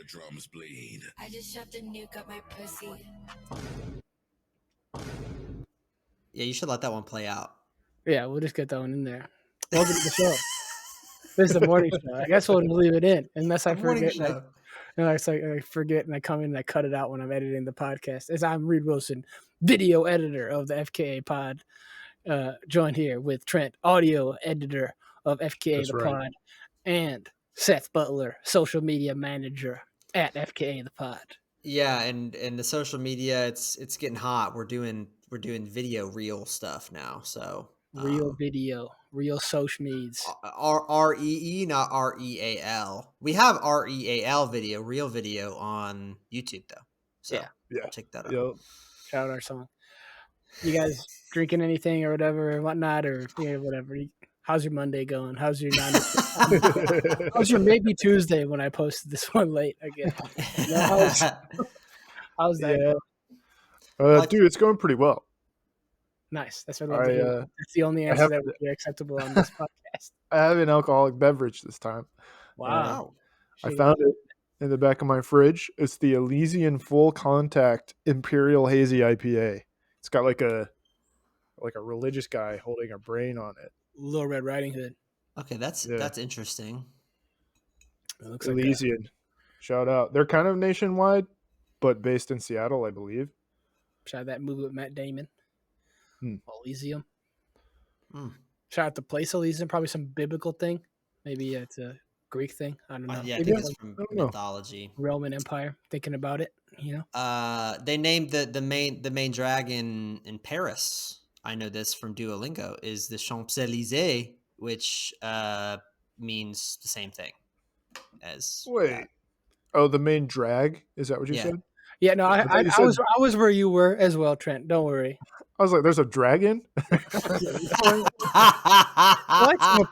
eardrums bleed. I just shoved a nuke up my pussy. Yeah, you should let that one play out. Yeah, we'll just get that one in there. Welcome to the show. This is the morning show. I guess we'll leave it in unless I forget. I forget and I come in and I cut it out when I'm editing the podcast. As I'm Reed Wilson, video editor of the FKA Pod, joined here with Trent, audio editor of FKA Pod, and Seth Butler, social media manager at FKA the Pod. Yeah, and the social media, it's getting hot. We're doing video reel stuff now. So real video, real social medias. REE, not REAL. We have REAL video, real video on YouTube though. So yeah, check that out. Yep. Shout out our song. You guys drinking anything or whatever or whatnot or whatever? How's your Monday going? How's your how's your maybe Tuesday when I posted this one late again? How's that going? Dude, it's going pretty well. Nice. That's what I love to hear. That's the only answer that would be acceptable on this podcast. I have an alcoholic beverage this time. Wow. I found it in the back of my fridge. It's the Elysian Full Contact Imperial Hazy IPA. It's got like a religious guy holding a brain on it. Little Red Riding Hood. Okay, that's interesting. It looks Elysian. Like shout out. They're kind of nationwide, but based in Seattle, I believe. Shout out that movie with Matt Damon. Elysium. Shout out the place Elysium. Probably some biblical thing. Maybe it's a Greek thing. I don't know. Yeah, I think it's from mythology. Roman Empire. Thinking about it, They named the main dragon in Paris. I know this from Duolingo, is the Champs-Élysées, which means the same thing as. Wait. That. Oh, the main drag? Is that what you said? Yeah, no, I was where you were as well, Trent. Don't worry. I was like, there's a dragon? What?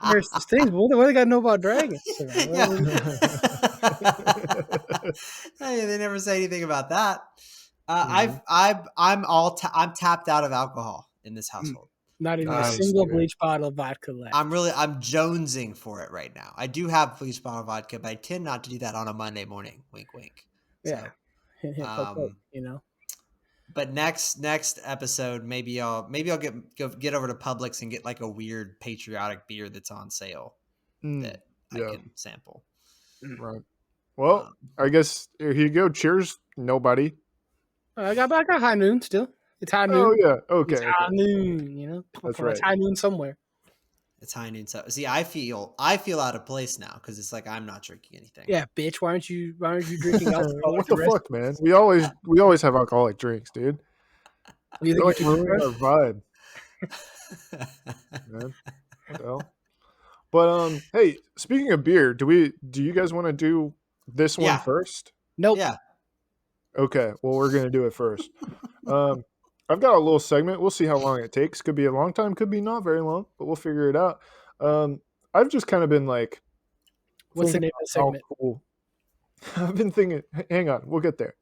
Paris things. What do they got to know about dragons? Hey, they never say anything about that. I'm tapped out of alcohol in this household. Not even a single bleach bottle of vodka left. I'm jonesing for it right now. I do have bleach bottle vodka, but I tend not to do that on a Monday morning. Wink, wink. Yeah. So, But next episode, maybe I'll get over to Publix and get like a weird patriotic beer that's on sale that I can sample. Right. Well, I guess here you go. Cheers, nobody. I got high noon still. It's high noon. Oh yeah, okay. It's high noon. That's right. It's high noon somewhere. It's high noon. So see, I feel out of place now because it's like I'm not drinking anything. Yeah, bitch. Why aren't you drinking alcohol? What the fuck, man? We always have alcoholic drinks, dude. You think ruin our vibe, man. Well, but hey, speaking of beer, do you guys want to do this one first? Nope. Yeah. Okay. Well, we're gonna do it first. I've got a little segment. We'll see how long it takes. Could be a long time, could be not very long, but we'll figure it out. I've just kind of been like, what's the name of the segment? Cool. I've been thinking, hang on, we'll get there.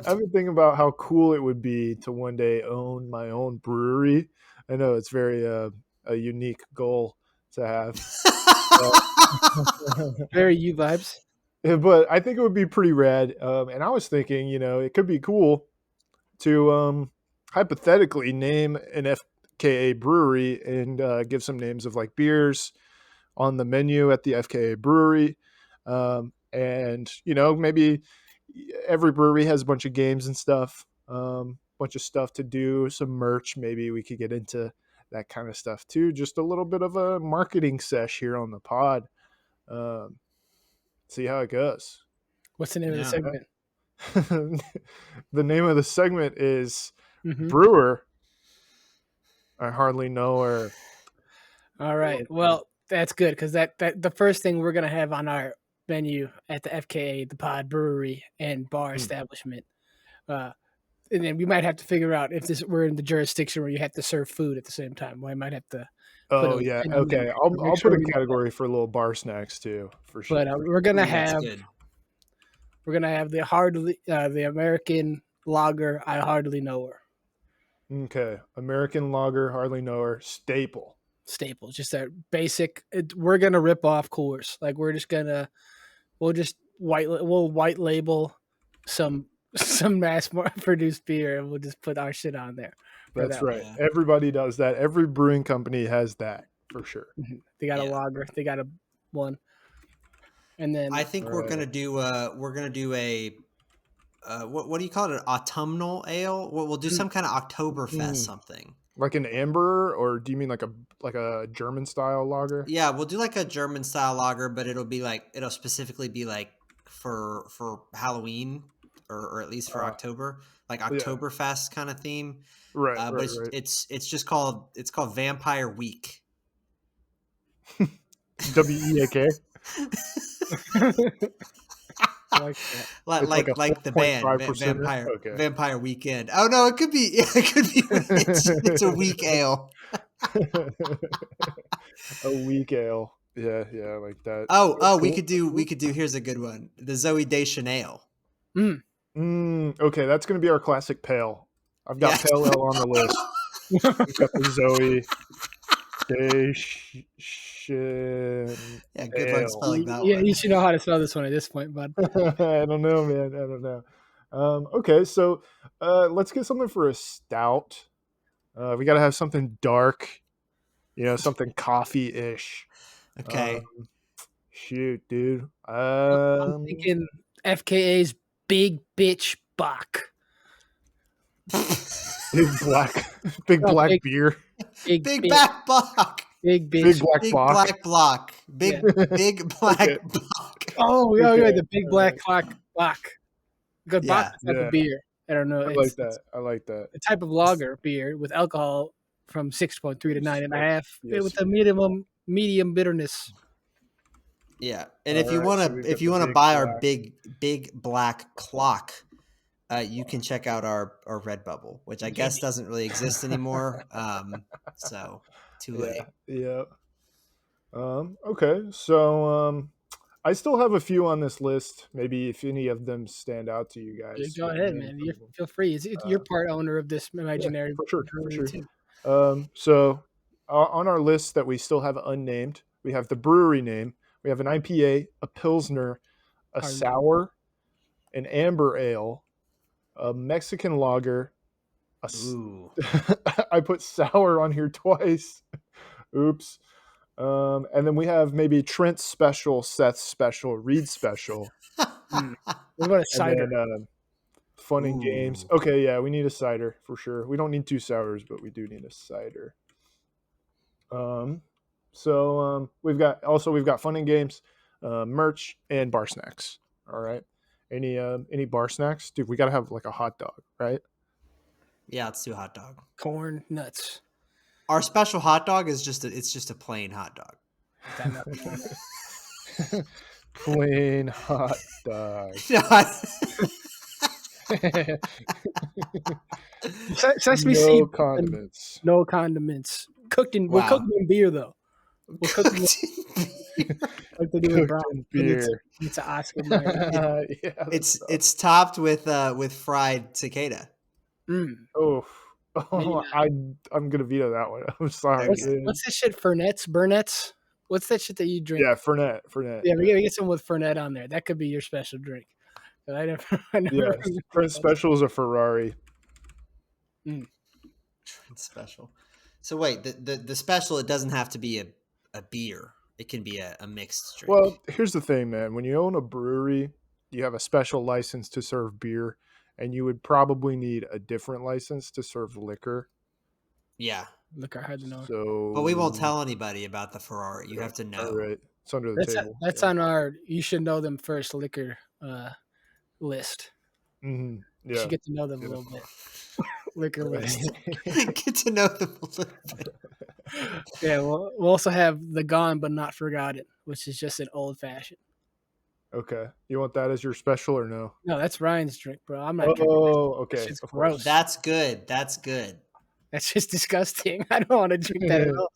I've been thinking about how cool it would be to one day own my own brewery. I know it's very a unique goal to have. Very you vibes. But I think it would be pretty rad. And I was thinking, it could be cool to hypothetically name an FKA brewery and give some names of like beers on the menu at the FKA brewery. And, maybe every brewery has a bunch of games and stuff, bunch of stuff to do, some merch. Maybe we could get into that kind of stuff too. Just a little bit of a marketing sesh here on the pod. See how it goes. What's the name of the segment? The name of the segment is Brewer. I hardly know her. All right. Well, that's good because that the first thing we're gonna have on our menu at the FKA, the Pod Brewery and Bar Establishment, and then we might have to figure out if we're in the jurisdiction where you have to serve food at the same time. We might have to. Oh yeah. Okay. I'll put a category for little bar snacks too, for sure. But we're gonna have the American lager. I hardly know her. Okay, American lager, hardly know her. Staple, just that basic. We're gonna rip off Coors. Like we'll just white label some mass produced beer, and we'll just put our shit on there. That's right. Yeah. Everybody does that. Every brewing company has that for sure. They got a Yeah. lager. They got a one. And then I think we're gonna do a what do you call it? An autumnal ale? We'll do some kind of Oktoberfest something. Like an amber, or do you mean like a German style lager? Yeah, we'll do like a German style lager, but it'll specifically be like for Halloween or at least for October, like Oktoberfest kind of theme. Right, But right. it's just called Vampire Week. WEAK. I like that. It's like the band 4.5%. Okay. Vampire Weekend. Oh no, it could be it's a weak ale. A weak ale. Yeah, I like that. Oh, That's we cool. could do here's a good one. The Zoe Deschanel. Okay, that's gonna be our classic pale. I've got pale ale on the list. We've got the Zoe Yeah, good luck spelling that Yeah, one. you should know how to spell this one at this point, bud. I don't know, man. I don't know. Okay, so let's get something for a stout. We got to have something dark, something coffee-ish. Okay. Shoot, dude. I'm thinking FKA's Big Bitch Bach. Big black beer. Big black block. Big bitch. Big black block. Big black block. Oh, yeah, Okay. the big black block. Good Bach type of beer. I don't know. I like that. I like that. A type of lager beer with alcohol from 6.3 to 9.5 Yes. with a medium bitterness. Yeah, and if you want to buy our big black clock, you can check out our Redbubble, which I guess doesn't really exist anymore. So too late. Yeah. Okay, so I still have a few on this list. Maybe if any of them stand out to you guys. Go ahead, man. You feel free. You're part owner of this imaginary for sure. Too. So on our list that we still have unnamed, we have the brewery name. We have an IPA, a Pilsner, a sour, an amber ale, a Mexican lager. Ooh. I put sour on here twice. Oops. And then we have maybe Trent's special, Seth's special, Reed's special. What about a cider? And then, fun and games. Okay, yeah, we need a cider for sure. We don't need two sours, but we do need a cider. So we've got fun and games, merch, and bar snacks. All right. Any bar snacks? Dude, we gotta have like a hot dog, right? Yeah, let's do hot dog. Corn nuts. Our special hot dog is just a plain hot dog. Plain hot dog. Sesame No condiments. No condiments. We're cooking in beer though. We're cooking like they do with brown beer. It's an Oscar. Yeah, it's topped with fried cicada. Oh, I'm gonna veto that one. I'm sorry. What's this shit? Burnetts? What's that shit that you drink? Yeah, Fernet. Yeah, we gotta get some with Fernet on there. That could be your special drink. I never. Yeah, Trent's special is a Ferrari. Trent's special. So wait, the special, it doesn't have to be a beer. It can be a mixed drink. Well, here's the thing, man. When you own a brewery, you have a special license to serve beer, and you would probably need a different license to serve liquor. Yeah. Liquor, hard to know. So, but we won't tell anybody about the Ferrari. You have to know. All right. It's under the table. That's on our you should know them first liquor list. Mm-hmm. Yeah. You should get to know them a little bit. Liquor list. Get to know them a little bit. Yeah, we'll also have the Gone But Not Forgotten, which is just an old fashioned. Okay. You want that as your special or no? No, that's Ryan's drink, bro. I'm not. Okay. It's gross. That's good. That's good. That's just disgusting. I don't want to drink that at all.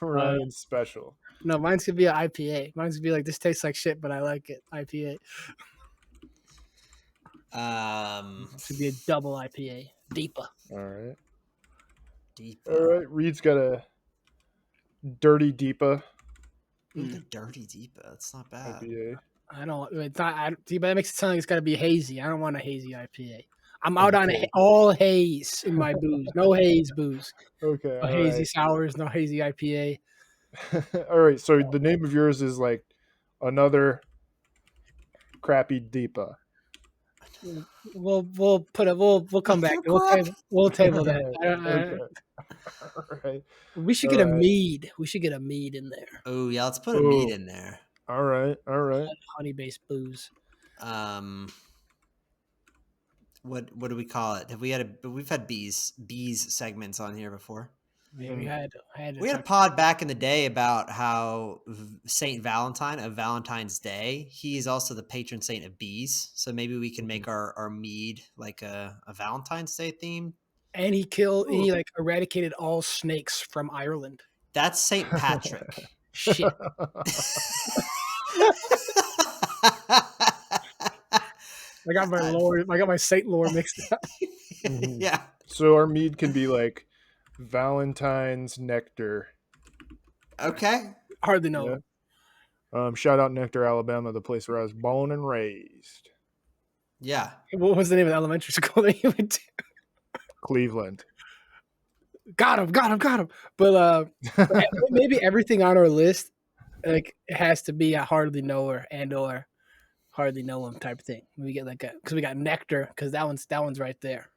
Ryan's special. No, mine's gonna be an IPA. Mine's gonna be like, this tastes like shit, but I like it. IPA. It should be a double IPA. Deepa. All right. Deepa. All right. Reed's got a dirty Deepa. The dirty Deepa. That's not bad. IPA. I don't. It's not. See, but that makes it sound like it's got to be hazy. I don't want a hazy IPA. I'm out on all haze in my booze. No haze booze. Okay, No all hazy right. sours. No hazy IPA. All right, so the name of yours is like another crappy Deepa. We'll put it. We'll come back. We'll table that. Okay. All right. We should All get a right. mead. We should get a mead in there. Oh yeah, let's put a meat in there. All right. All right. Honey based booze. What do we call it? We've had bees segments on here before. Yeah, we had a pod back in the day about how Saint Valentine of Valentine's Day, he is also the patron saint of bees. So maybe we can make our mead like a Valentine's Day theme. And he like eradicated all snakes from Ireland. That's Saint Patrick. Shit. I got my Saint lore mixed up. Yeah. So our mead can be like Valentine's Nectar. Okay. Hardly know. Yeah. Shout out Nectar, Alabama, the place where I was born and raised. Yeah. What was the name of the elementary school that you went to? Cleveland. Got him. But maybe everything on our list, like, it has to be a hardly knower and or hardly know him type thing. We get like because we got Nectar, because that one's right there.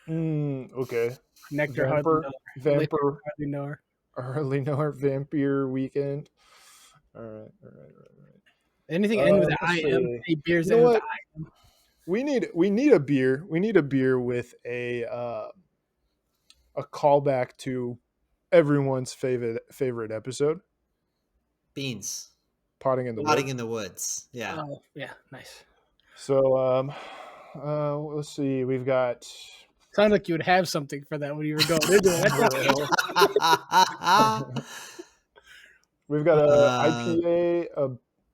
Okay. Nectar, hardly knower, Vampire Weekend. All right. Anything end with the IM? Any beers you know end with what? the IM? We need a beer. We need a beer with a callback to everyone's favorite episode. Beans. Potting in the Woods. Yeah. Oh, yeah, nice. So let's see. We've got. Sounds like you would have something for that when you were going into it. We've got a IPA, a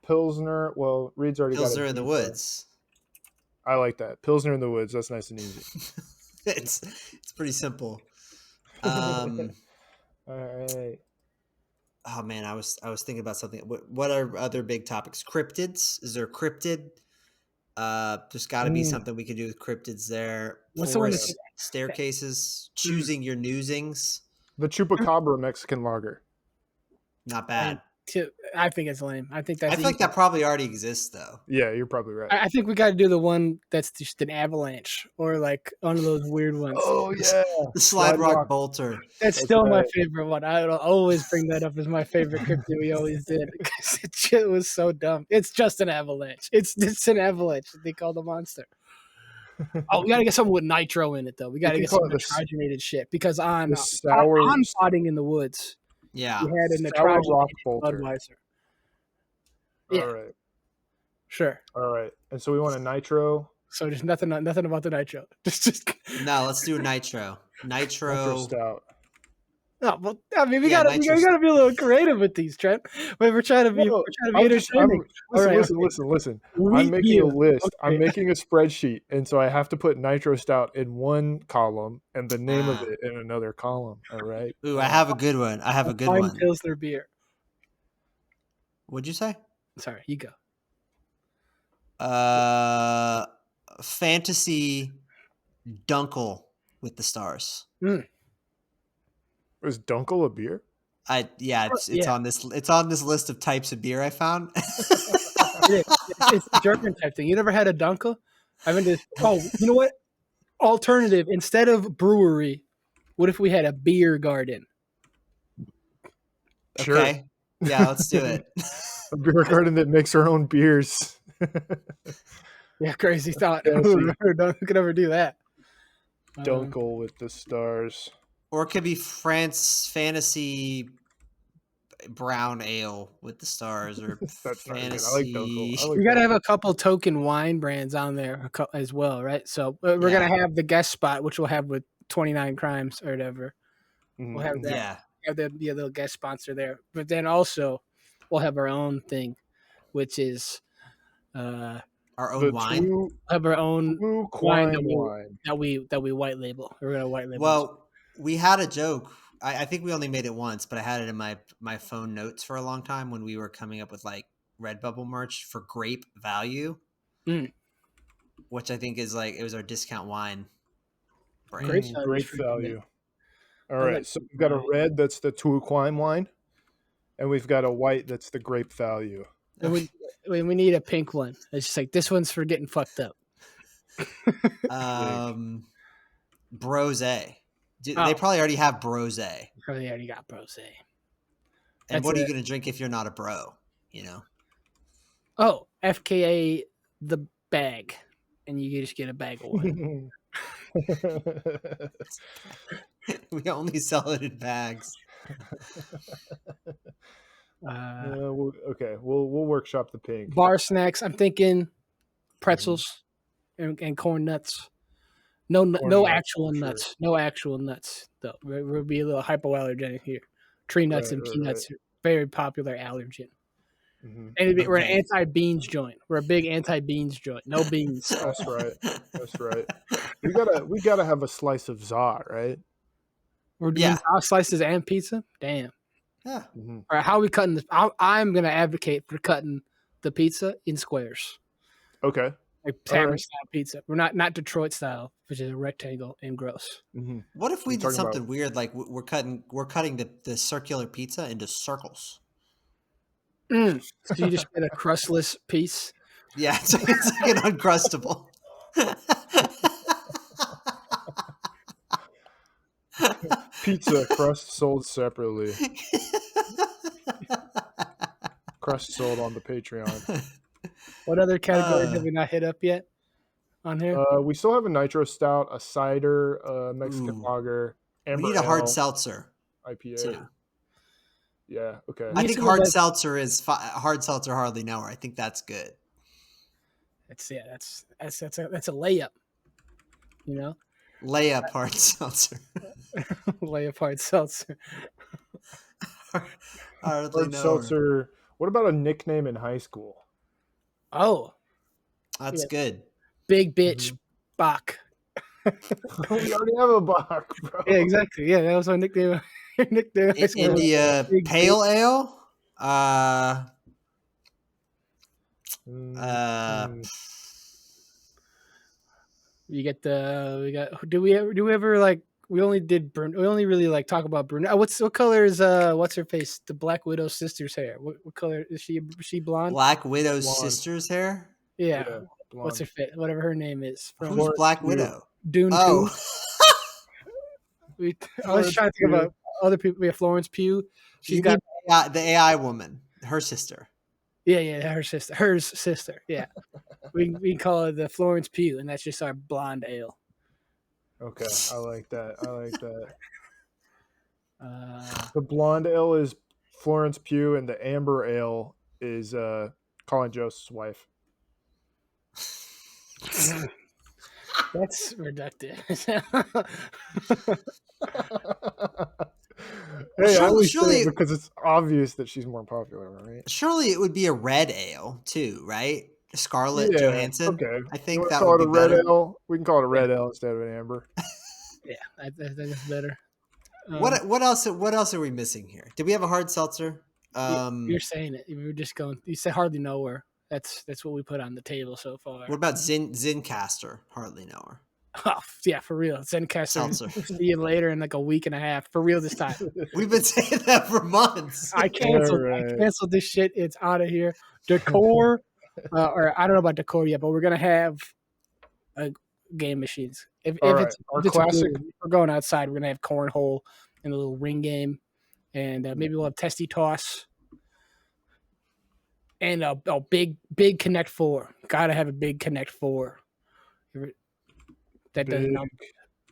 Pilsner. Well, Reed's already Pilsner got in the Woods. I like that. Pilsner in the Woods. That's nice and easy. It's pretty simple. All right. Oh man, I was thinking about something. What are other big topics? Cryptids? Is there a cryptid? There's got to be something we could do with cryptids there. What's the one staircases? Choosing your newsings. The Chupacabra Mexican lager. Not bad. I think it's lame. I think I feel like that probably already exists though. Yeah, you're probably right. I think we got to do the one that's just an avalanche or like one of those weird ones. Oh yeah, the slide rock bolter. That's still my favorite one. I'll always bring that up as my favorite cryptid we always did because it was so dumb. It's just an avalanche. It's an avalanche. They call the monster. Oh, we got to get something with nitro in it though. We got to get some nitrogenated shit because on Potting in the Woods. Yeah, we had a nitrogenated Budweiser. Yeah. All right. Sure. All right. And so we want a nitro. So there's nothing about the nitro. Just no. Let's do a nitro. Nitro stout. No, well, I mean, we gotta be a little creative with these, Trent. We're trying to be entertaining. Listen. I'm making a list. Okay. I'm making a spreadsheet, and so I have to put nitro stout in one column and the name of it in another column. All right. Ooh, I have a good one. One. Pilsner beer. What'd you say? Sorry, you go. Fantasy Dunkel with the stars. Is Dunkel a beer? It's on this. It's on this list of types of beer I found. It's a German type thing. You never had a Dunkel? You know what? Alternative, instead of brewery, what if we had a beer garden? Sure. Okay. Yeah, let's do it. A beer garden that makes our own beers. Yeah, crazy thought. Who could ever do that? Dunkel with the stars. Or it could be France Fantasy Brown Ale with the stars, or Fantasy. I like Dunkel. We got to have a couple token wine brands on there as well, right? So we're going to have the guest spot, which we'll have with 29 Crimes or whatever. We'll have that. Yeah. Have there be a little guest sponsor there. But then also we'll have our own thing, which is our own wine. We'll have our own wine that we white label. We're going to white label. Well, we had a joke. I think we only made it once, but I had it in my phone notes for a long time when we were coming up with like Redbubble merch for Grape Value, which I think is like it was our discount wine brand. Grape Value is Great pretty value. good. All I right, like so Grape we've got a Value. red that's the Tuaquine wine, and we've got a white that's the Grape Value. And we need a pink one. It's just like this one's for getting fucked up. Brose. They Oh. probably already have Brose. Probably already got Brose. And That's what are you it. going to drink if you're not a bro? You know? Oh, FKA the bag, and you just get a bag of wine. We only sell it in bags. Okay, we'll workshop the pink. Bar snacks. I'm thinking pretzels and corn nuts. No nuts, actual for nuts. sure. No actual nuts though. We'll be a little hypoallergenic here. Tree nuts and peanuts are very popular allergen. And we're an anti-beans joint. We're a big anti-beans joint. No beans. That's right. That's right. We gotta have a slice of za, right? We're doing slices and pizza. Damn. Yeah. All right, how are we cutting this? I'm gonna advocate for cutting the pizza in squares. Okay. Like tavern style pizza. We're not Detroit style, which is a rectangle and gross. What if we did something weird, like we're cutting the circular pizza into circles? So you just get a crustless piece. Yeah, it's like an uncrustable. Pizza crust sold separately. Crust sold on the Patreon. What other categories have we not hit up yet on here? We still have a nitro stout, a cider, a Mexican lager. We need a hard seltzer IPA too. Yeah. Okay. I think hard seltzer is hard seltzer hardly knower. I think that's good. That's a layup. You know. Layup hard seltzer. Layup hard seltzer. Hard seltzer. What about a nickname in high school? Oh, that's good. Big bitch Bach. We already have a Bach, bro. Yeah, exactly. Yeah, that was our nickname. India Pale Ale. You get do we ever like we only really like talk about Bruno. What color is what's her face? The Black Widow sister's hair. What color is she? Is she blonde? Black Widow's sister's hair? Yeah. What's her fit? Whatever her name is. Who's Black Widow? Dune 2. I was trying to think about other people. We have Florence Pugh. She's got the AI woman, her sister. Yeah, her sister. Yeah. we can call her the Florence Pugh, and that's just our blonde ale. Okay, I like that. The blonde ale is Florence Pugh, and the amber ale is Colin Jost's wife. That's reductive. Hey, I always say it because it's obvious that she's more popular, right? Surely it would be a red ale too, right? Scarlett Johansson. Okay, I think that would be be red better. Ale. We can call it a red ale instead of an amber. Yeah, I think it's better. What else? What else are we missing here? Did we have a hard seltzer? You're saying it. We were just going. You said hardly nowhere. That's what we put on the table so far. What about Zencaster? Hardly nowhere. Oh, yeah, for real. Zencaster. See you later in like a week and a half. For real this time. We've been saying that for months. I canceled this shit. It's out of here. Decor, or I don't know about decor yet, but we're gonna have game machines. If it's classic, we're going outside. We're gonna have cornhole and a little ring game, and maybe we'll have testy toss. And a big Connect 4. Gotta have a big Connect 4. That doesn't know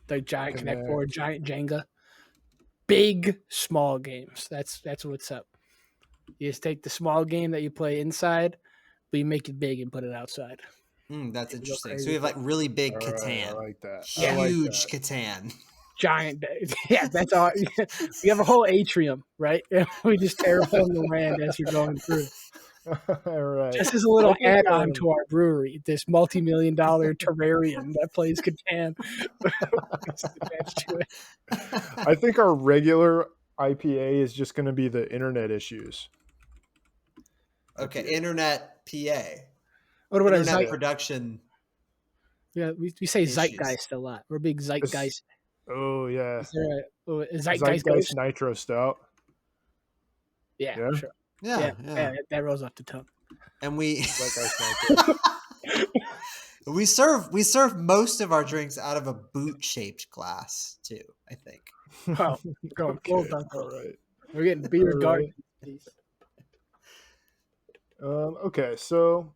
the giant Connect 4, giant Jenga. Big small games. That's what's up. You just take the small game that you play inside, but you make it big and put it outside. That's interesting. So we have like really big Catan. I like that. Huge Catan. Giant. Yeah, that's all. We have a whole atrium, right? We just terraform the land as you're going through. All right. Just as a little add-on to our brewery, this multi-million-dollar terrarium that plays Catan. I think our regular IPA is just going to be the internet issues. Okay, internet PA. What about a Internet zeit? production. Yeah, we say issues. zeitgeist a lot. We're big zeitgeist. Oh yeah. Is there a zeitgeist Zeitgeist ghost? Nitro Stout. Yeah, Yeah. sure. Yeah. Yeah, that rolls off the tongue. And we Zeitgeist Nitro. we serve most of our drinks out of a boot-shaped glass too, I think. Oh, we're going full Okay, Dunkel. all right. We're getting beer All dark. right. Okay, so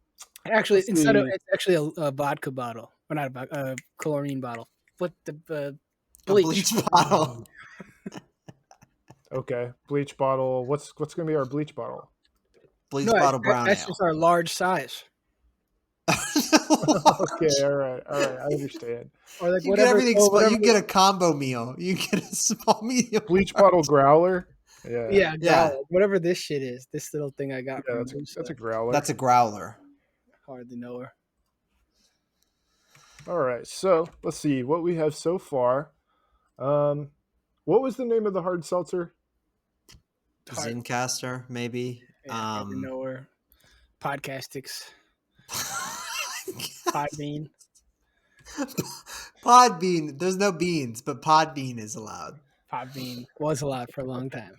Actually, let's instead of see. it's actually a vodka bottle, or not a chlorine bottle. What the A bleach? bleach bottle. Okay, bleach bottle. What's gonna be our bleach bottle? Bleach No, bottle brown that's ale. just our large size, Okay, all right, I understand. or like You get whatever. everything Oh, small. whatever. You get a combo meal. You get a small medium. Bleach bottle growler. Yeah, Yeah, Yeah. growler, whatever this shit is. This little thing I got from that's a growler. That's a growler. hardly know her. All right, so let's see what we have so far. What was the name of the hard seltzer? Zencaster, maybe. Yeah, hardly know her. Podcastics. Podbean. Podbean. There's no beans, but Podbean is allowed. Podbean was allowed for a long time.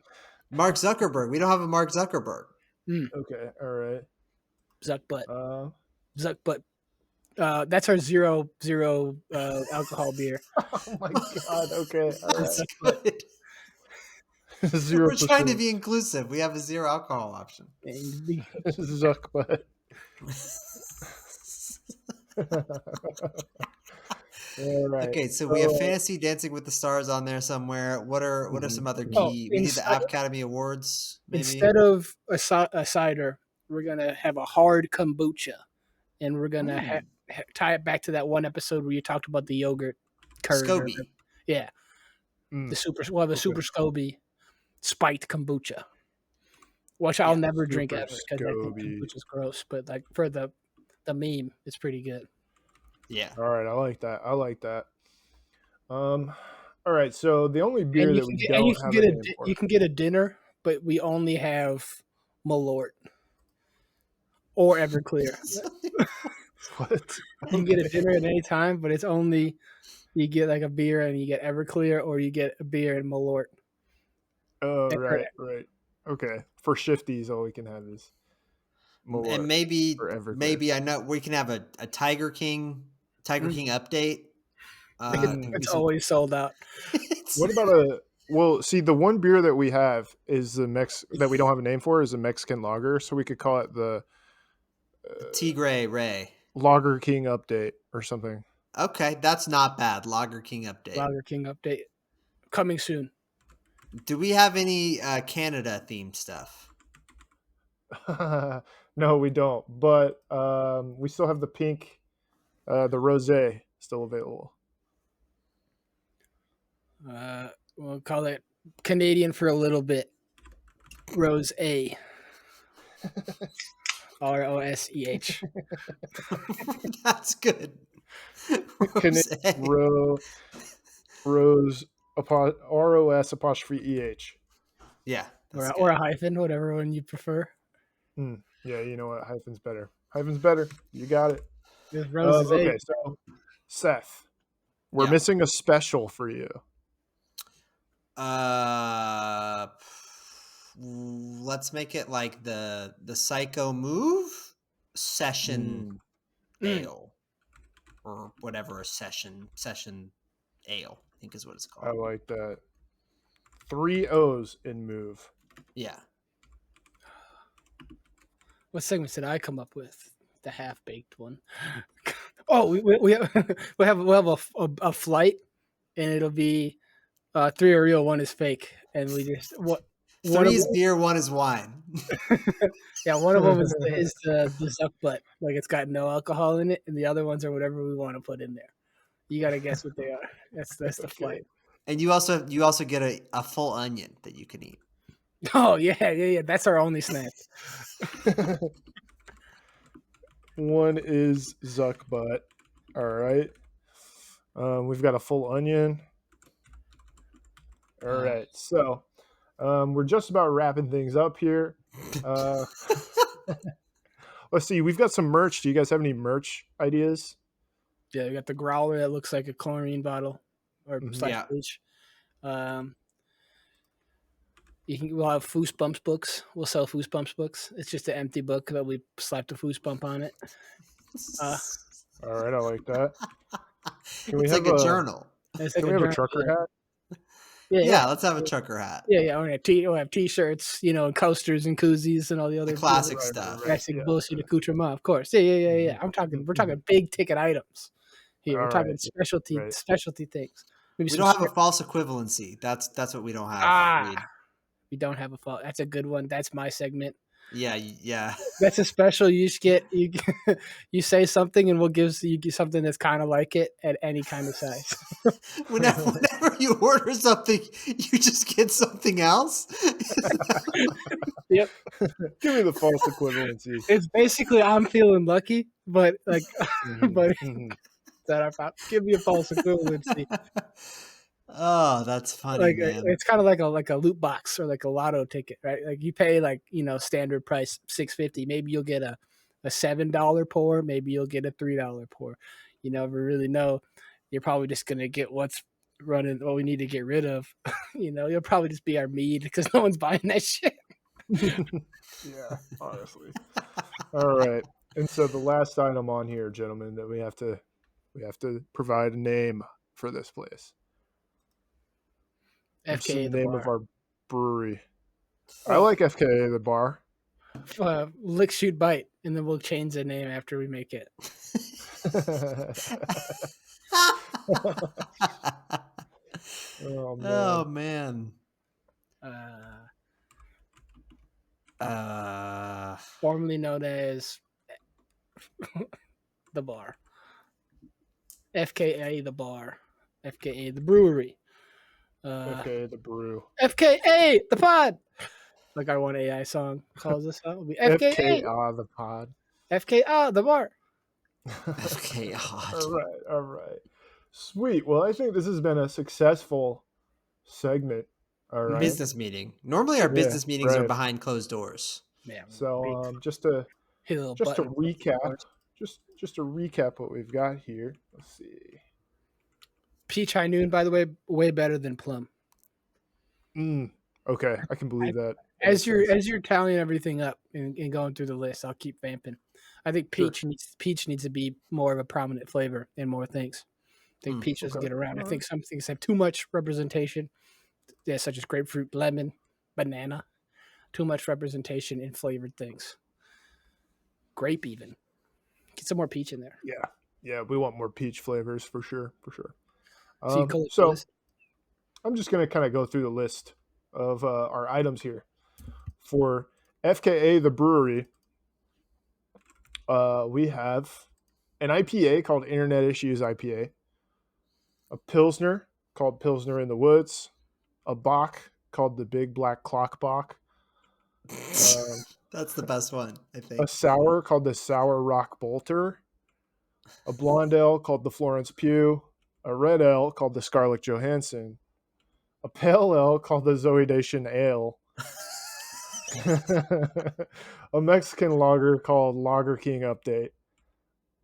Mark Zuckerberg. We don't have a Mark Zuckerberg. Okay, all right. Zuck butt. Uh, Zuck butt. That's our zero alcohol beer. oh my god. Okay, all That's right. good. 0%. We're trying to be inclusive. We have a zero alcohol option. Zuck butt. All right. Okay, so we have Fantasy Dancing with the Stars on there somewhere. What are some other key? We need the Academy Awards. Maybe instead of a cider, we're gonna have a hard kombucha, and we're gonna tie it back to that one episode where you talked about the yogurt curd. Scoby. Yeah, the super Scoby spiked kombucha, which I'll never drink ever because I think kombucha's gross. But like for the meme, it's pretty good. Yeah. All right, I like that. All right, so the only beer that we don't have a name for. You can get a dinner, but we only have Malort or Everclear. What? You can get a dinner at any time, but it's only you get like a beer and you get Everclear, or you get a beer and Malort. Oh, right. Okay, for shifties, all we can have is Malort. And maybe I know we can have a Tiger King update. It's always sold out. What about well, see, the one beer that we have is that we don't have a name for is a Mexican lager, so we could call it the Tigre Ray Lager King update or something. Okay, that's not bad. Lager King update. Lager King update coming soon. Do we have any Canada themed stuff? No, we don't. But we still have the pink, the rosé still available. We'll call it Canadian for a little bit. Rose A. ROSEH. That's good. Rose ROS apostrophe EH. Yeah. Or a hyphen, whatever one you prefer. Yeah, you know what? Hyphen's better. Hyphen's better. You got it. Okay, so Seth, we're missing a special for you. Let's make it like the Psycho Move session ale or whatever, a session ale, I think is what it's called. I like that. 3 O's in move. Yeah. What segment did I come up with? The half-baked one. Oh, we have a flight, and it'll be 3 are real, 1 is fake, and we just 3 is beer, 1 is wine. Yeah, one of them is the Zuck butt, like it's got no alcohol in it, and the other ones are whatever we want to put in there. You got to guess what they are. That's the flight. And you also get a full onion that you can eat. Oh yeah. That's our only snack. 1 is Zuck butt. All right. We've got a full onion. All right. So we're just about wrapping things up here. Let's see. We've got some merch. Do you guys have any merch ideas? Yeah, we got the growler that looks like a chlorine bottle or Mhm. slash Yeah. bleach. We'll have Foosebumps books. We'll sell Foosebumps books. It's just an empty book that we slapped a Foosebump on it. All right, I like that. Can we It's have like a a journal. It's like Can we have a journal, trucker yeah. hat? Yeah, let's have a trucker hat. Yeah. We'll have T-shirts, and coasters and koozies and all the other The classic Right, stuff. right. classic Yeah. bullshit accoutrement, of course. Yeah. We're talking big ticket items here. We're All talking right. specialty things. Maybe We some don't have a false equivalency. That's what we don't have. Reed. we don't have a fault. That's a good one. That's my segment. Yeah. That's a special. You just get you say something and we'll give you something that's kind of like it at any kind of size. Whenever you order something, you just get something else. Yep. Give me the false equivalency. It's basically I'm feeling lucky, but like, but Mhm. that I give me a false equivalency. Oh, that's funny, Like man. it's kind of like a loot box or like a lotto ticket, right? Like you pay standard price $6.50. Maybe you'll get a $7 pour. Maybe you'll get a $3 pour. You never really know. You're probably just gonna get what's running. What we need to get rid of. You'll probably just be our mead because no one's buying that shit. Yeah, honestly. All right. And so the last item on here, gentlemen, that we have to provide a name for this place. What's the FKA the name bar. of our brewery? I like FKA the bar. Lick, shoot, bite, and then we'll change the name after we make it. Oh man. Oh man. Formerly known as the bar. FKA the bar. FKA the brewery. FKA the brew. FKA the pod. Like our one AI song calls us out. It'll be FKA. FKA the pod. FKA the bar. Okay, odd. All right. Sweet. Well, I think this has been a successful segment. All right. Business meeting. Normally, our business meetings are behind closed doors. Yeah. So, just to recap, just to recap what we've got here. Let's see. Peach High Noon, by the way, way better than Plum. Okay, I can believe that. As you're tallying everything up and going through the list, I'll keep vamping. I think peach needs to be more of a prominent flavor in more things. I think peach doesn't get around. I think some things have too much representation, such as grapefruit, lemon, banana. Too much representation in flavored things. Grape even. Get some more peach in there. Yeah, we want more peach flavors for sure. So I'm just going to kind of go through the list of our items here. For FKA the brewery, we have an IPA called Internet Issues IPA, a Pilsner called Pilsner in the Woods, a Bock called the Big Black Clock Bock. That's the best one, I think. A sour called the Sour Rock Bolter, a blonde ale called the Florence Pugh, a red ale called the Scarlett Johansson, a pale ale called the Zoe Dation Ale, a Mexican lager called Lager King Update,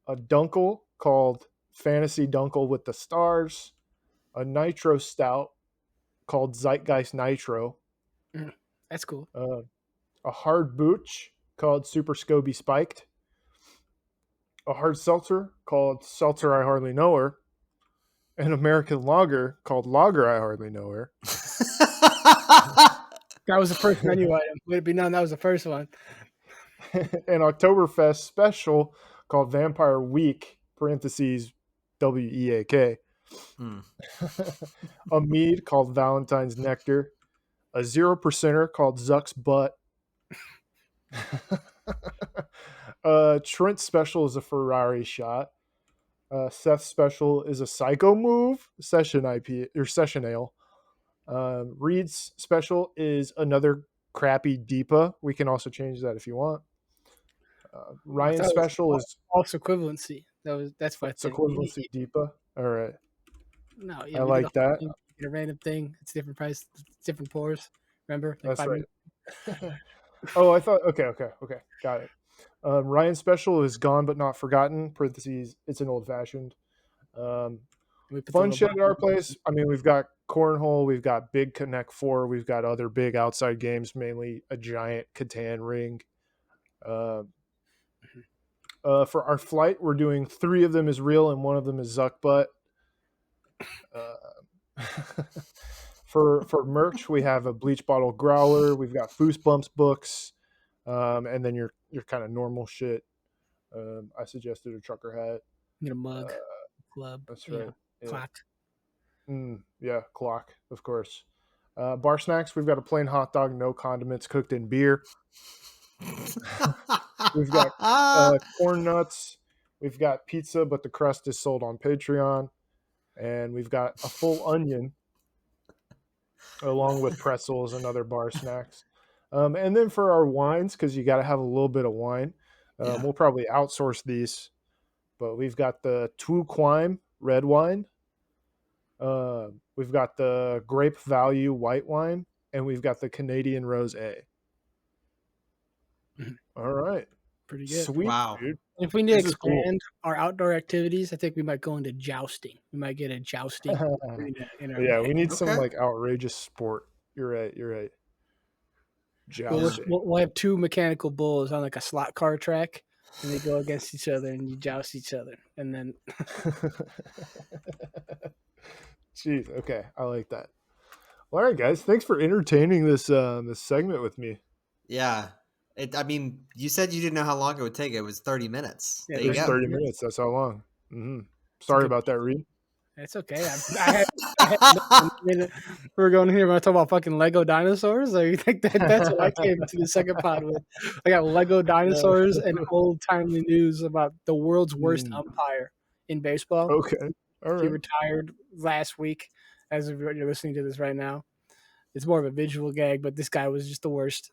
a Dunkel called Fantasy Dunkel with the Stars, a Nitro Stout called Zeitgeist Nitro. That's cool. A hard booch called Super Scoby Spiked, a hard seltzer called Seltzer I Hardly Know Her, an American lager called Lager I Hardly Know Her. That was the first menu item. Would it be known that was the first one? An Oktoberfest special called Vampire Week (parentheses WEAK). A mead called Valentine's Nectar, a 0%er called Zuck's Butt. Trent's special is a Ferrari shot. Seth's special is a Psycho Move session IP or session ale. Reed's special is another crappy Deepa. We can also change that if you want. Ryan's special is false equivalency. That's what it's equivalency Deepa. All right. No, I like that. Get a random thing. It's different price, different pours. Remember? That's right. Oh, I thought. Okay. Got it. Ryan Special is Gone But Not Forgotten. Parentheses. It's an old fashioned. We put the Fun little shit at our button. place. I mean, we've got cornhole, we've got Big Connect 4, we've got other big outside games, mainly a giant Catan ring. Uh, for our flight, we're doing 3 of them is real and 1 of them is Zuck butt. For merch, we have a bleach bottle growler. We've got Foosebumps books, and then your kind of normal shit. I suggested a trucker hat. Get a mug, club. That's right. Yeah. Clock. Yeah, clock, of course. Bar snacks, we've got a plain hot dog, no condiments, cooked in beer. We've got corn nuts. We've got pizza, but the crust is sold on Patreon. And we've got a full onion along with pretzels and other bar snacks. And then for our wines, because you got to have a little bit of wine, Yeah. we'll probably outsource these. But we've got the Tu Quime red wine. We've got the Grape Value white wine, and we've got the Canadian Rosé. All right. Pretty good. Sweet, Wow. dude. If we need to This is cool. expand our outdoor activities, I think we might go into jousting. We might get a jousting in our Yeah, bag. we need some Okay. like outrageous sport. You're right. Jousting. We'll have 2 mechanical bulls on like a slot car track, and they go against each other, and you joust each other, and then Jeez. Okay, I like that. Well, all right, guys. Thanks for entertaining this this segment with me. Yeah. I mean, you said you didn't know how long it would take. It was 30 minutes. Yeah, There It you was go. 30 minutes. That's how long. Sorry good- about that, Reed. it's okay. I had we're going here. When I talk about fucking Lego dinosaurs, like you think that's what I came to the second pod with. I got Lego dinosaurs and old timely news about the world's worst umpire in baseball. Okay. All He right. retired last week. As of you're listening to this right now, it's more of a visual gag, but this guy was just the worst.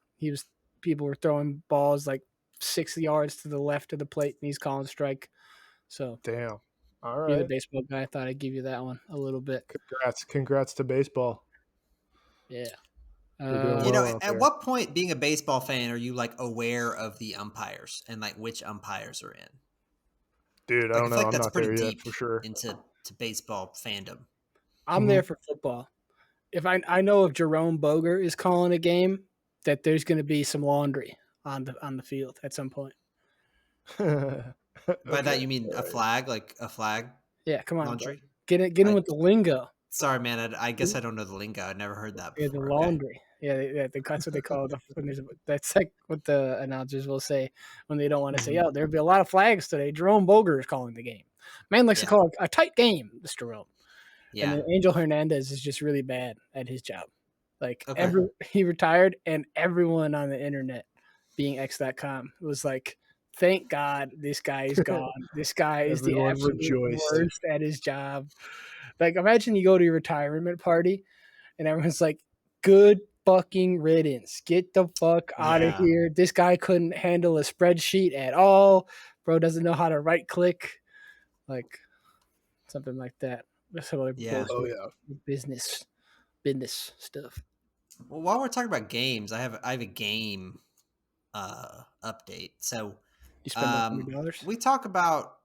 People were throwing balls like 6 yards to the left of the plate, and he's calling strike. So Damn. All you're the right. baseball guy. I thought I'd give you that one a little bit. Congrats to baseball. Yeah. We're doing You know, well out at there. what point, being a baseball fan, are you like aware of the umpires and like which umpires are in? Dude, I Like, I don't feel know. like I'm that's not pretty there yet deep for sure. into baseball fandom. I'm there for football. If I know if Jerome Boger is calling a game, that there's going to be some laundry on the field at some point. By that you mean a flag, like a flag Yeah, come on, laundry? bro. Get in with the lingo. Sorry, man. I guess I don't know the lingo. I never heard that Yeah, the before. Okay. laundry. Yeah, that's what they call it. That's like what the announcers will say when they don't want to say, "Oh, there'll be a lot of flags today." Jerome Boger is calling the game. Man likes to Yeah. call it a tight game, Mr. Rome. And Yeah. then Angel Hernandez is just really bad at his job. Like Okay. he retired, and everyone on the internet, being X.com, was like, "Thank God this guy is gone. This guy is the Everyone absolute rejoiced. worst at his job." Like, imagine you go to your retirement party, and everyone's like, "Good fucking riddance. Get the fuck out of Yeah. here. This guy couldn't handle a spreadsheet at all. Bro doesn't know how to right click." Like something like that. That's some other Yeah. bullshit Oh yeah. business stuff. Well, while we're talking about games, I have a game update. So You spend like $100? we talk about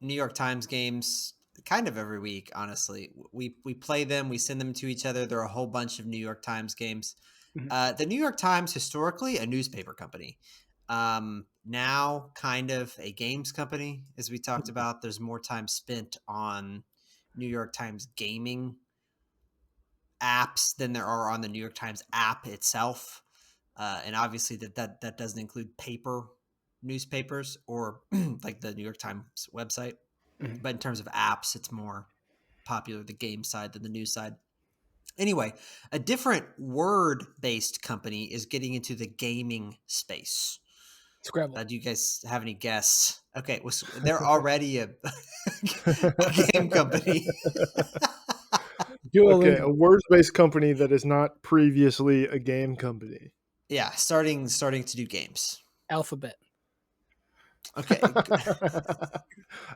New York Times games kind of every week, honestly. We play them, we send them to each other. There are a whole bunch of New York Times games. Mhm. The New York Times, historically a newspaper company, now kind of a games company, as we talked about. There's more time spent on New York Times gaming apps than there are on the New York Times app itself. And obviously that doesn't include paper newspapers or like the New York Times website. Mhm. But in terms of apps, it's more popular, the game side than the news side. Anyway, a different word-based company is getting into the gaming space. Scrabble. Do you guys have any guess? Okay, well, they're already a game company. Okay, Duolingo. a words-based company that is not previously a game company. Yeah, starting to do games. Alphabet. Okay.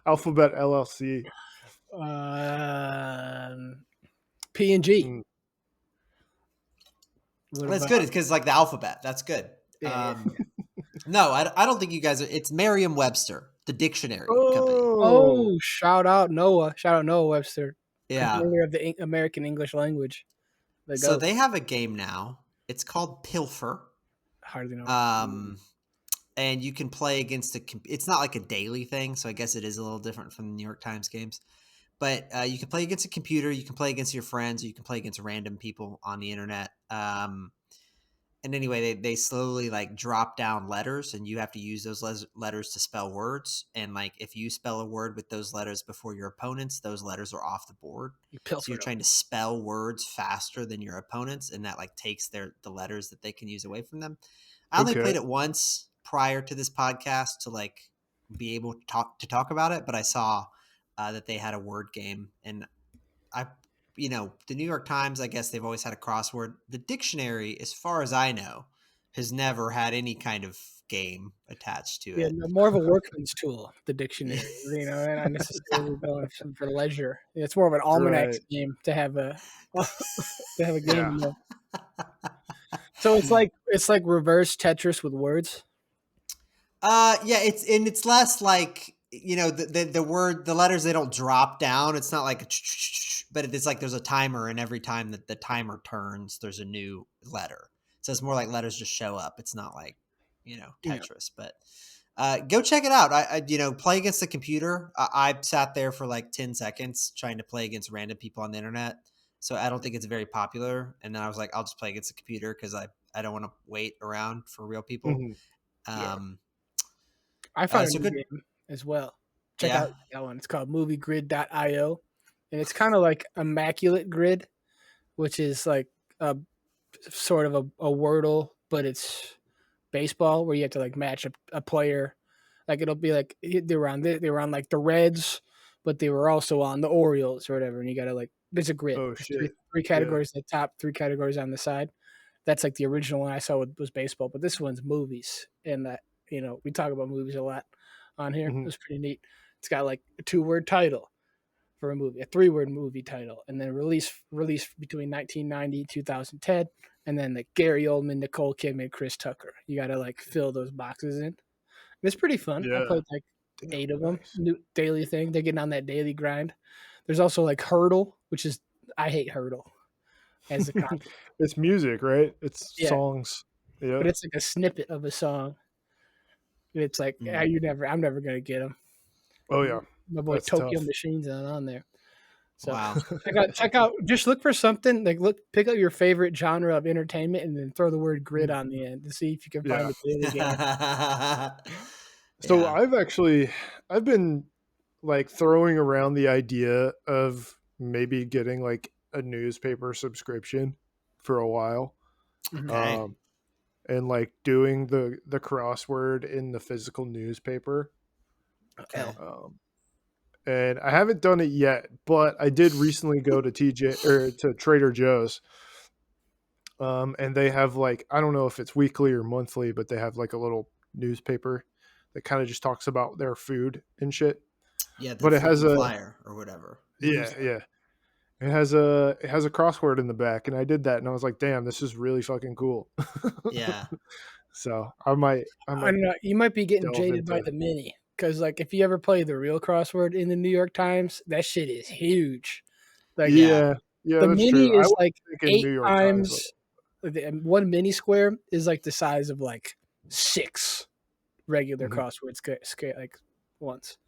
Alphabet LLC. P&G. Mm. What That's about- good because like the alphabet. That's good. Yeah. No, I don't think you guys are. It's Merriam-Webster, the dictionary company. Oh, shout out Noah. Shout out Noah Webster, Yeah. creator of the American English language. The So GOAT. they have a game now. It's called Pilfer. Hardly know. And you can play against it's not like a daily thing, so I guess it is a little different from the New York Times games. But you can play against a computer, you can play against your friends, or you can play against random people on the internet. And anyway, they slowly like drop down letters, and you have to use those letters to spell words. And like if you spell a word with those letters before your opponents, those letters are off the board. So you're trying to spell words faster than your opponents, and that like takes the letters that they can use away from them. I only played it once prior to this podcast to like be able to talk about it, but I saw that they had a word game, and the New York Times, I guess they've always had a crossword. The dictionary, as far as I know, has never had any kind of game attached to it. More of a workman's tool, the dictionary, and not necessarily going for leisure. It's more of an almanac game to have a game. Yeah. So it's like reverse Tetris with words. Yeah, it's less like the letters, they don't drop down. It's not like but it's like there's a timer, and every time that the timer turns, there's a new letter. So it's more like letters just show up. It's not like Tetris. But go check it out. I play against the computer. I sat there for like 10 seconds trying to play against random people on the internet. So I don't think it's very popular. And then I was like, I'll just play against the computer because I don't want to wait around for real people. Mm-hmm. I found a new game as well. Check out that one. It's called moviegrid.io. And it's kind of like Immaculate Grid, which is like a sort of a Wordle, but it's baseball where you have to like match a player. Like it'll be like they were on like the Reds, but they were also on the Orioles or whatever. And you got to like, there's a grid. Oh, There's three categories at the top, 3 categories on the side. That's like the original one I saw was baseball, but this one's movies. And that, we talk about movies a lot on here. Mm-hmm. It was pretty neat. It's got like a 2-word title for a movie, a 3-word movie title, and then release between 1990 and 2010, and then the Gary Oldman, Nicole Kidman, Chris Tucker. You got to like fill those boxes in. It's pretty fun. Yeah. I played like 8 of them. New daily thing. They're getting on that daily grind. There's also like Hurdle, which is I hate Hurdle as a concept. It's music, right? It's songs. Yeah. But it's like a snippet of a song. It's like I'm never gonna get them. Oh yeah, my boy that's Tokyo tough. Machine's on there. So wow. check out. Just look for something like pick up your favorite genre of entertainment and then throw the word grid on the end to see if you can find a daily game. So I've been like throwing around the idea of maybe getting like a newspaper subscription for a while. Okay. And like doing the crossword in the physical newspaper. Okay. And I haven't done it yet, but I did recently go to to Trader Joe's. And they have like, I don't know if it's weekly or monthly, but they have like a little newspaper that kind of just talks about their food and shit. Yeah, but it has a flyer or whatever. Yeah. It has a crossword in the back, and I did that, and I was like, "Damn, this is really fucking cool." Yeah. So I might don't know. You might be getting jaded by the mini because, like, if you ever play the real crossword in the New York Times, that shit is huge. Like, yeah, the mini is like 8 times. One mini square is like the size of like 6 regular crosswords, like once.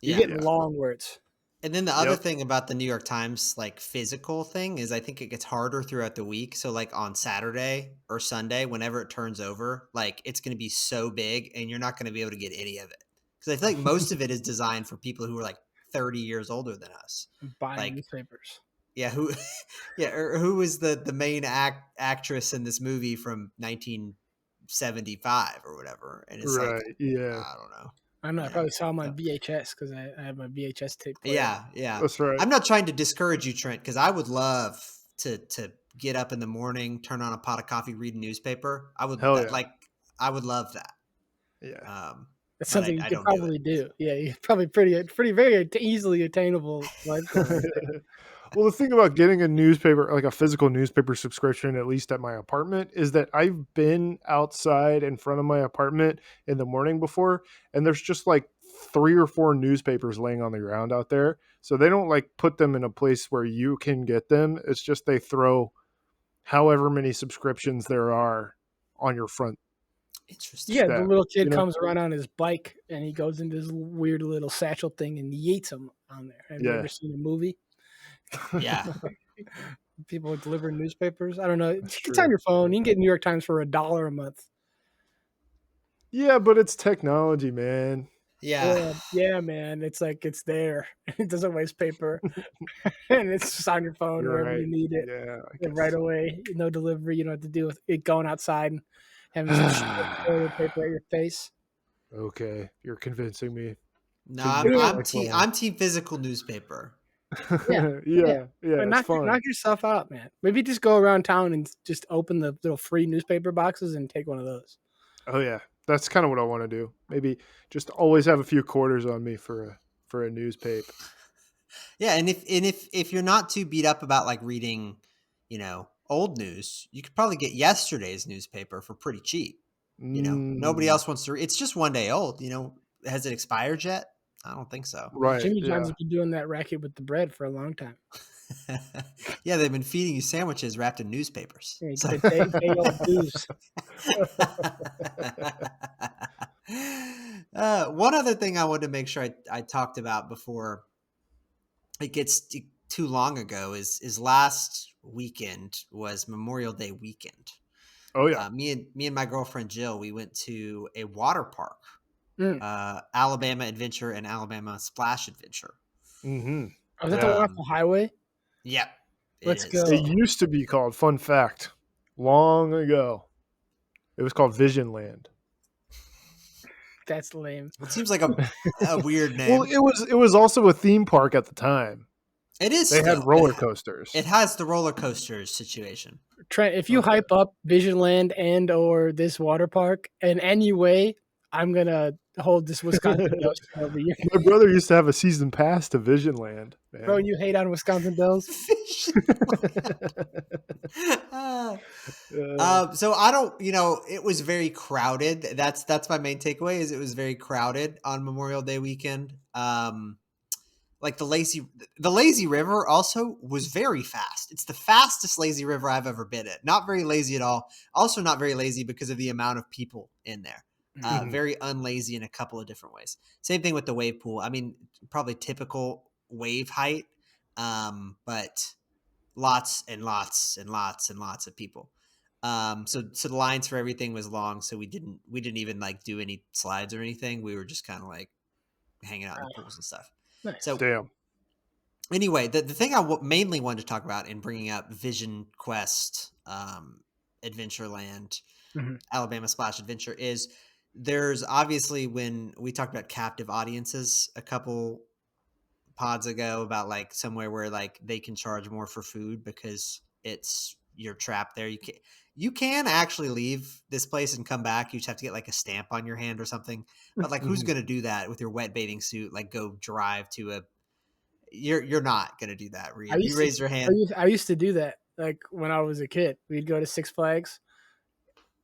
You're getting long words. And then the other thing about the New York Times like physical thing is I think it gets harder throughout the week. So like on Saturday or Sunday, whenever it turns over, like it's going to be so big and you're not going to be able to get any of it. Because I feel like most of it is designed for people who are like 30 years older than us. Buying newspapers. Yeah, who was the main actress in this movie from 1975 or whatever? And it's like, I don't know. I don't know. I probably saw them on VHS because I have my VHS tape player. Yeah. That's right. I'm not trying to discourage you, Trent, because I would love to get up in the morning, turn on a pot of coffee, read a newspaper. I would I would love that. Yeah. That's something you could probably do. Yeah, you're probably pretty very easily attainable life goal. Well, the thing about getting a newspaper, like a physical newspaper subscription, at least at my apartment, is that I've been outside in front of my apartment in the morning before, and there's just like 3 or 4 newspapers laying on the ground out there. So they don't like put them in a place where you can get them. It's just they throw however many subscriptions there are on your front Interesting. Yeah, the step. little kid You know? comes around on his bike and he goes into this weird little satchel thing and yeets them on there. Have you Yeah. ever seen a movie? Yeah. People delivering newspapers. I don't know. That's It's on true. your phone. You can get New York Times for $1 a month. Yeah, but it's technology, man. Yeah. Yeah, man. It's like it's there. It doesn't waste paper, and it's just on your phone You're wherever right. you need it. Yeah, I And guess right so. away, no delivery. You don't have to deal with it going outside and having some shit toilet paper at your face. Okay, you're convincing me No, to I'm use I'm my team phone. I'm team physical newspaper. Yeah, yeah, but it's fun. knock yourself out, man. Maybe just go around town and just open the little free newspaper boxes and take one of those. Oh yeah, that's kind of what I want to do. Maybe just always have a few quarters on me for a newspaper. Yeah, and if you're not too beat up about like reading, old news, you could probably get yesterday's newspaper for pretty cheap. Nobody Mm, else wants to read. It's just one day old. Has it expired yet? I don't think so. right. Jimmy John's Yeah. has been doing that racket with the bread for a long time. Yeah, they've been feeding you sandwiches wrapped in newspapers. Yeah, you So- get a day old dues. One other thing I wanted to make sure I talked about before it gets too long ago is last weekend was Memorial Day weekend. Oh yeah. Me and my girlfriend Jill, we went to a water park, Mm. Alabama Adventure and Alabama Splash Adventure. Mm-hmm. Oh, is that the one off the highway? Yep, Let's is. go. It used to be called. Fun fact, long ago, it was called Vision Land. That's lame. It seems like a weird name. Well, it was also a theme park at the time. It is. They had still. roller coasters. It has the roller coasters situation. Trent, if you hype up Visionland and or this water park in any way, I'm gonna hold this Wisconsin Dells over you. My brother used to have a season pass to Vision Land. Man. Bro, you hate on Wisconsin Dells? So I don't, it was very crowded. That's my main takeaway is it was very crowded on Memorial Day weekend. Like the lazy river also was very fast. It's the fastest lazy river I've ever been at. Not very lazy at all. Also not very lazy because of the amount of people in there. Very unlazy in a couple of different ways. Same thing with the wave pool. I mean, probably typical wave height, but lots and lots and lots and lots of people. So the lines for everything was long. So we didn't even like do any slides or anything. We were just kind of like hanging out in the pools and stuff. Nice. So Damn. Anyway, the thing I mainly wanted to talk about in bringing up Vision Quest, Adventureland, Alabama Splash Adventure is there's obviously when we talked about captive audiences a couple pods ago about like somewhere where like they can charge more for food because you're trapped there. You can actually leave this place and come back. You just have to get like a stamp on your hand or something. But like, who's going to do that with your wet bathing suit? Like go drive to you're not going to do that. Reed. You raise your hand. I used to do that. Like when I was a kid, we'd go to Six Flags,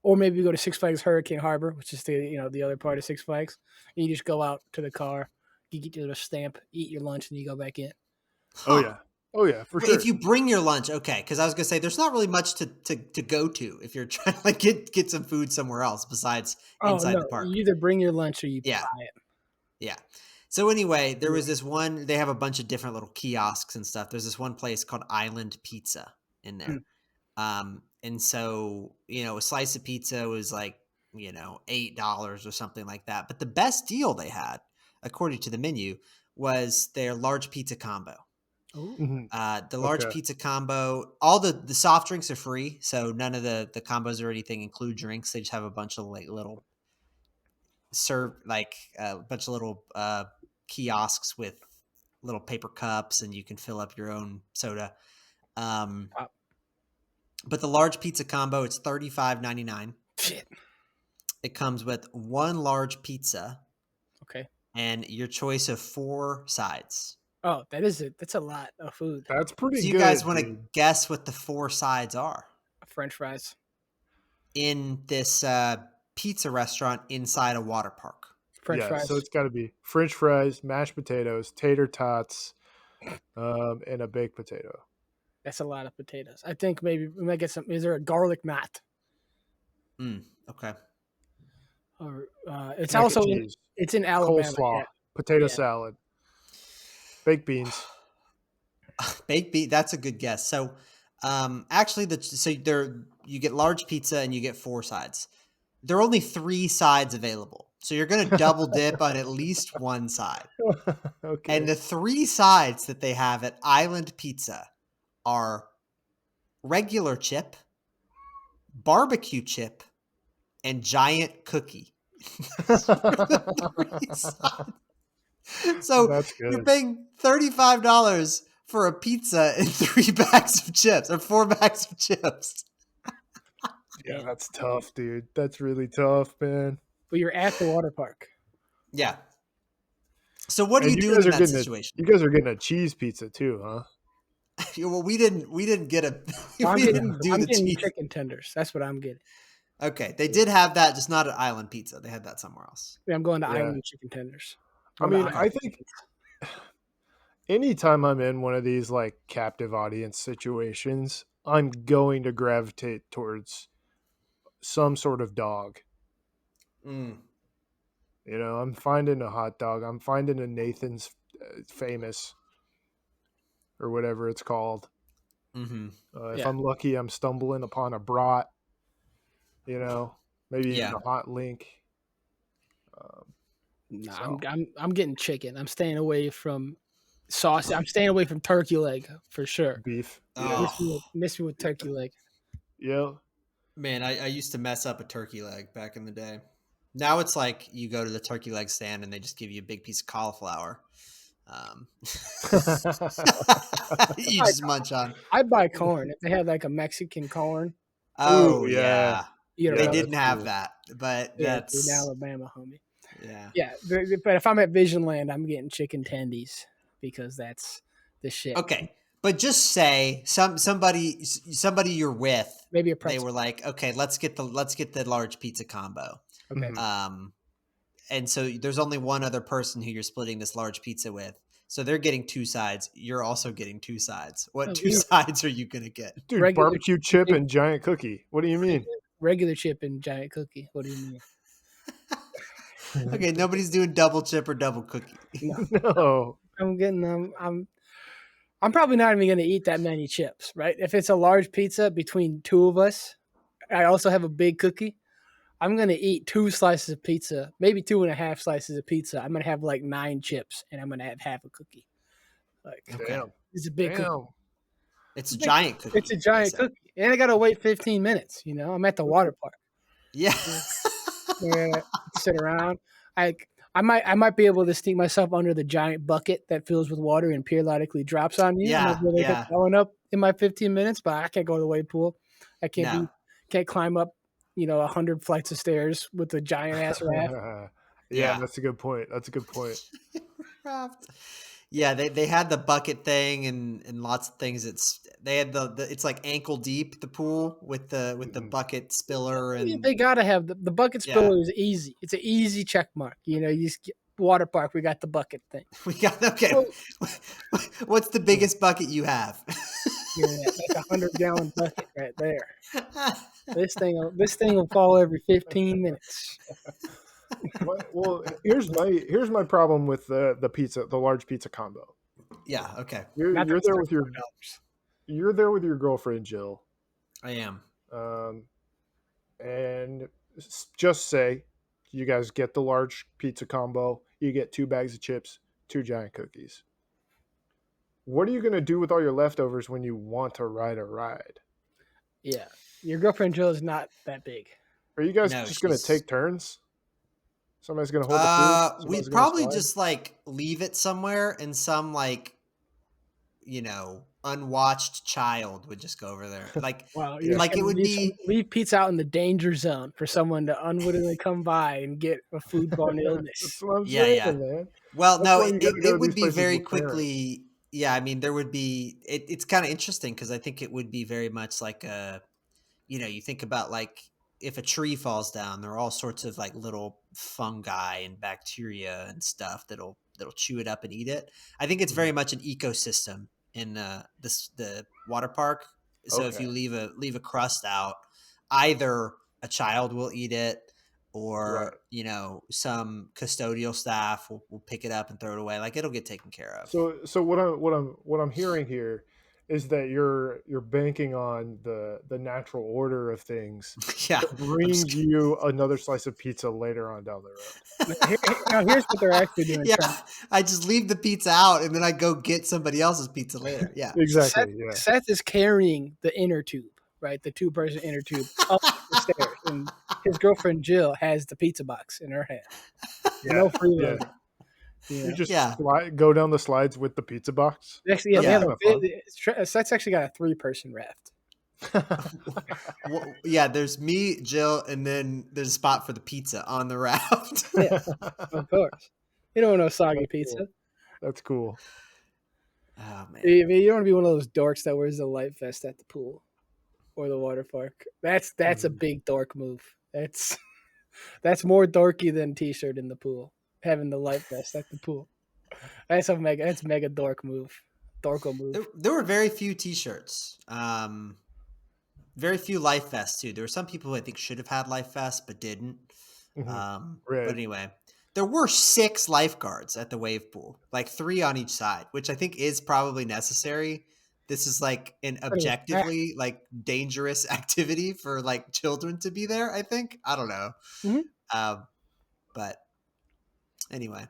or maybe we go to Six Flags Hurricane Harbor, which is the other part of Six Flags. And you just go out to the car, you get your stamp, eat your lunch, and you go back in. Huh. Oh yeah, for sure. If you bring your lunch, okay, because I was gonna say there's not really much to go to if you're trying to like get some food somewhere else besides inside the park. You either bring your lunch or you buy it. Yeah. So anyway, there was this one. They have a bunch of different little kiosks and stuff. There's this one place called Island Pizza in there, and so a slice of pizza was like $8 or something like that. But the best deal they had, according to the menu, was their large pizza combo. The large pizza combo, all the soft drinks are free, so none of the combos or anything include drinks. They just have a bunch of like little kiosks with little paper cups, and you can fill up your own soda. But the large pizza combo, it's $35.99. Shit. It comes with one large pizza. Okay. And your choice of 4 sides. Oh, that is it. That's a lot of food. That's pretty So you good. guys want to dude. guess what the 4 sides are French fries. in this pizza restaurant inside a water park? French Yeah, fries. so it's got to be French fries, mashed potatoes, tater tots, and a baked potato. That's a lot of potatoes. I think maybe we might get some. Is there a garlic knot? Okay. Or it's Mac and also cheese, it's in Alabama. coleslaw, potato Yeah. salad, baked beans. Baked bean. That's a good guess. So, actually, you get large pizza and you get 4 sides. There are only 3 sides available, so you're going to double dip on at least one side. Okay. And the 3 sides that they have at Island Pizza are regular chip, barbecue chip, and giant cookie. So That's you're good. paying $35 for a pizza and 3 bags of chips or 4 bags of chips. Yeah, that's tough, dude. That's really tough, man. But you're at the water park. Yeah. So what are And you you doing guys in are that getting situation? you guys are getting a cheese pizza too, huh? Well, we didn't get a. I'm We getting, didn't do I'm the getting cheese. chicken tenders. That's what I'm getting. Okay, they did have that, just not at Island Pizza. They had that somewhere else. Yeah, I'm going to Yeah. Island chicken tenders. I Going to mean, Island I think anytime I'm in one of these like captive audience situations, I'm going to gravitate towards some sort of dog. Mm. You know, I'm finding a hot dog. I'm finding a Nathan's famous or whatever it's called. Mm-hmm. If Yeah. I'm lucky, I'm stumbling upon a brat. You know, maybe Yeah. even a hot link. No, So. I'm getting chicken. I'm staying away from sauce. I'm staying away from turkey leg for sure. Beef. Oh. Yeah. Miss me with turkey leg. Yeah. Man, I used to mess up a turkey leg back in the day. Now it's like you go to the turkey leg stand and they just give you a big piece of cauliflower. You just munch on. I buy corn. If they have like a Mexican corn, Oh, Ooh, yeah. yeah. you Yeah, They know, didn't that's have cool. that, but yeah, that's in Alabama, homie. yeah. Yeah, but if I'm at Visionland, I'm getting chicken tendies because that's the shit. Okay, but just say somebody you're with. Maybe a They pretzel. were like, okay, let's get the large pizza combo. Okay. Mhm. And so there's only one other person who you're splitting this large pizza with. So they're getting 2 sides. You're also getting 2 sides. What Oh, 2 yeah. sides are you gonna get? Dude, Regular barbecue chip and giant cookie. What do you mean? Regular chip and giant cookie. What do you mean? Okay, nobody's doing double chip or double cookie. No, No. I'm getting I'm probably not even going to eat that many chips, right? If it's a large pizza between 2 of us, I also have a big cookie. I'm going to eat 2 slices of pizza, maybe 2.5 slices of pizza. I'm going to have like 9 chips and I'm going to have half a cookie. Like, Okay. Damn. it's a big cookie. Damn. It's a giant cookie. It's a giant they said. cookie. And I got to wait 15 minutes, you know? I'm at the water park. Yeah. Yeah, sit around. I might be able to sneak myself under the giant bucket that fills with water and periodically drops on you. I might be able to get that one up in my 15 minutes, but I can't go to the wave pool. I can't climb up, 100 flights of stairs with a giant ass raft. Yeah, that's a good point. That's a good point. Raft. Yeah, they had the bucket thing and lots of things. They had it's like ankle deep, the pool with the bucket spiller, and They gotta have the bucket spiller is easy. It's an easy check mark. You just get water park. We got the bucket thing. we got okay. What's the biggest bucket you have? Yeah, that's a 100-gallon bucket right there. This thing will fall every 15 minutes. Well, here's my problem with the large pizza combo. Yeah. Okay. You're there with your girlfriend Jill. I am. And just say you guys get the large pizza combo. You get 2 bags of chips, 2 giant cookies. What are you going to do with all your leftovers when you want to ride a ride? Yeah. Your girlfriend Jill is not that big. Are you guys just going to take turns? Somebody's going to hold the food? We'd probably just like leave it somewhere in some like unwatched child would just go over there. Like, Wow, you're like it would be. leave pizza out in the danger zone for someone to unwittingly come by and get a foodborne That's illness. what I'm Yeah, saying, yeah. man. Well, That's no, why you gotta go it to would these be places very with parents. quickly. Yeah, I mean, there would be. It's kind of interesting because I think it would be very much like you think about like if a tree falls down, there are all sorts of like little fungi and bacteria and stuff that'll chew it up and eat it. I think it's very much an ecosystem in the water park. So if Okay. you leave a crust out, either a child will eat it, or Right. some custodial staff will pick it up and throw it away. Like, it'll get taken care of. So what I'm hearing here is that you're banking on the natural order of things Yeah, to bring you another slice of pizza later on down the road. Now, here's what they're actually doing. yeah. Trent. I just leave the pizza out and then I go get somebody else's pizza later. Yeah, Exactly. Yeah. Seth is carrying the inner tube, right? The 2-person inner tube up the stairs, and his girlfriend Jill has the pizza box in her hand. Yeah. No freeloading. You Yeah. just Yeah. go down the slides with the pizza box. Actually, Yeah. Seth's actually got a 3-person raft. Well, yeah. There's me, Jill, and then there's a spot for the pizza on the raft. Yeah, of course. You don't want no soggy That's pizza. cool. That's cool. Oh man. You don't want to be one of those dorks that wears the life vest at the pool or the water park. That's a big dork move. That's more dorky than t-shirt in the pool. Having the life vest at the pool. That's mega dork move. Dorko move. There were very few t-shirts. Very few life vests too. There were some people who I think should have had life vests but didn't. Right. But anyway, there were 6 lifeguards at the wave pool, like 3 on each side, which I think is probably necessary. This is like an objectively like dangerous activity for like children to be there, I think. I don't know. Mm-hmm. But anyway.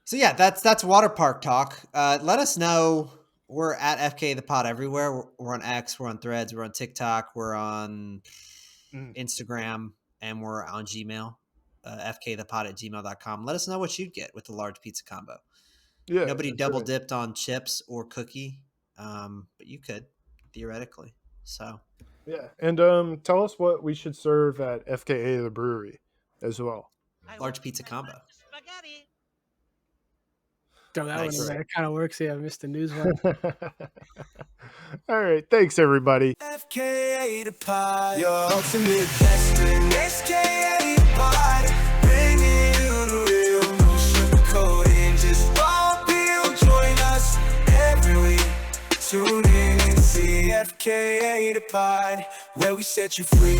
So yeah, that's water park talk. Let us know. We're at FK the Pod everywhere. We're on X, we're on Threads, we're on TikTok, we're on Instagram, and we're on Gmail. fkthepod@gmail.com. Let us know what you'd get with the large pizza combo. Yeah. Nobody double dipped on chips or cookie, but you could theoretically. So yeah, and tell us what we should serve at FKA the brewery as well. Large pizza combo. Throw that Nice. one in there. It kind of works. Yeah, I missed the news one. All right, thanks everybody. FKA the Pod, your ultimate best friend. FKA the Pod, bringing you the real, no sugarcoating, just raw appeal. Join us every week. Tune in and see FKA the Pod, where we set you free.